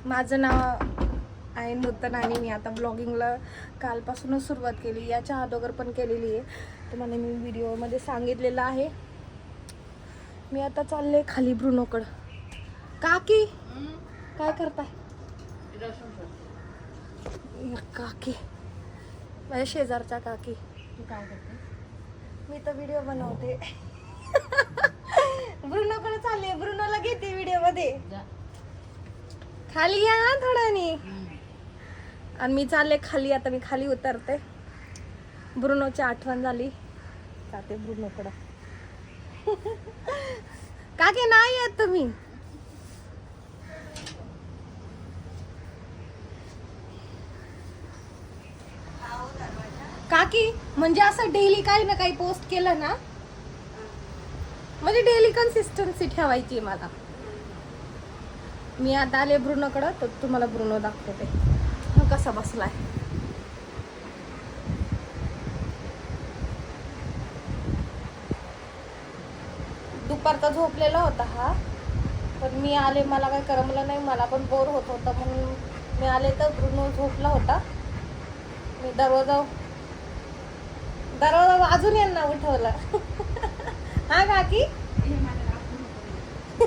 माझं नाव आहे नूतन आणि मी आता ब्लॉगिंगला कालपासूनच सुरुवात केली. याच्या अगोदर पण केलेली आहे, तुम्हाला मी व्हिडिओमध्ये सांगितलेलं आहे. मी आता चालले खाली ब्रुनोकडं. काकी काय करताय? काकी माझ्या शेजारच्या काकी. काय करते? मी तर व्हिडिओ बनवते. ब्रुनोकडे चालले, ब्रुनोला घेते व्हिडिओ मध्ये. खाली या थोडानी. आणि मी चालले खाली. आता मी खाली उतरते. ब्रुनोची आठवण झाली, जाते ब्रुनोकडं. काकी नाही येत तुम्ही? काकी म्हणजे असं डेली काही ना काही पोस्ट केलं ना, म्हणजे डेली कन्सिस्टन्सी ठेवायची मला. मी आता आले ब्रुनोकडं, तर तुम्हाला ब्रुनो दाखवते हा कसा बसलाय. दुपारचा झोपलेला होता हा, पण मी आले, मला काही करमलं नाही, मला पण बोर होत होतं म्हणून मी आले तर ब्रुनो झोपला होता. मी दरवाजा वाजून यांना उठवलं. हा काकी.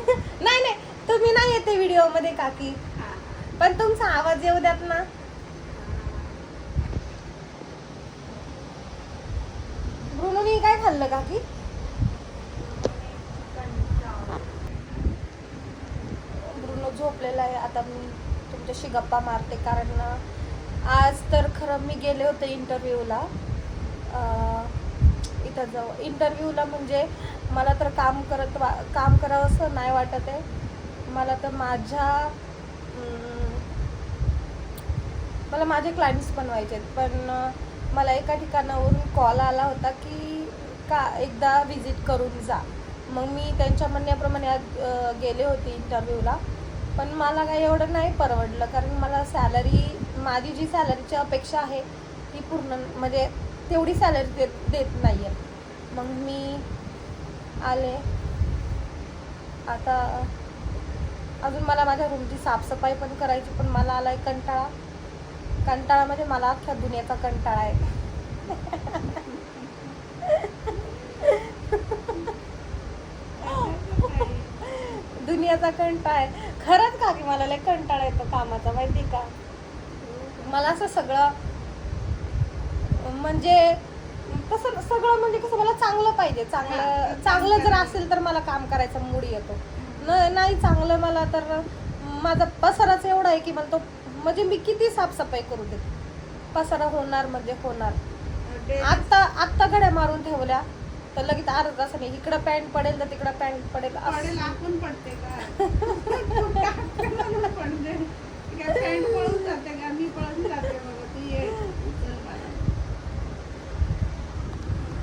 नाही नाही, तुम्ही नाही येते व्हिडिओ मध्ये काकी, पण तुमचा आवाज येऊ द्यात ना. ब्रुनोनी काय खाल्लं काकी? ब्रुनो झोपलेला आहे. आता मी तुमच्याशी गप्पा मारते, कारण आज तर खरं मी गेले होते इंटरव्ह्यूला. इथं जवळ इंटरव्ह्यूला, म्हणजे मला तर काम करावं असं नाही वाटत आहे. मला तर मला माझे क्लायंट्स बनवायचे आहेत, पण मला एका ठिकाणावरून कॉल आला होता की का एकदा विजिट करून जा. मग मी त्यांच्या म्हणण्याप्रमाणे आज गेले होते इंटरव्ह्यूला. पण मला काही एवढं नाही परवडलं, कारण मला सॅलरी, माझी जी सॅलरीची अपेक्षा आहे ती पूर्ण, म्हणजे तेवढी सॅलरी देत नाही आहे. मग मी आले. आता अजून मला माझ्या रूमची साफसफाई पण करायची, पण मला आलाय कंटाळा म्हणजे मला अख्ख्या दुनियाचा कंटाळा आहे. दुनियाचा कंटाळा आहे खरंच का, की मला लय कंटाळा येतो कामाचा, माहिती का. मला असं सगळं म्हणजे कसं सगळं म्हणजे कसं, मला चांगलं पाहिजे. चांगलं जर असेल तर मला काम करायचा मूड येतो. नाही चांगलं मला, तर माझा पसाराच एवढा आहे की मला तो, म्हणजे मी किती साफसफाई करू दे, पसारा होणार म्हणजे होणार. आत्ता घड्या मारून ठेवल्या तर लगेच अर्धा तासाने इकडं पॅन्ट पडेल तर तिकडं पॅन्ट पडेल. आपण पडते का?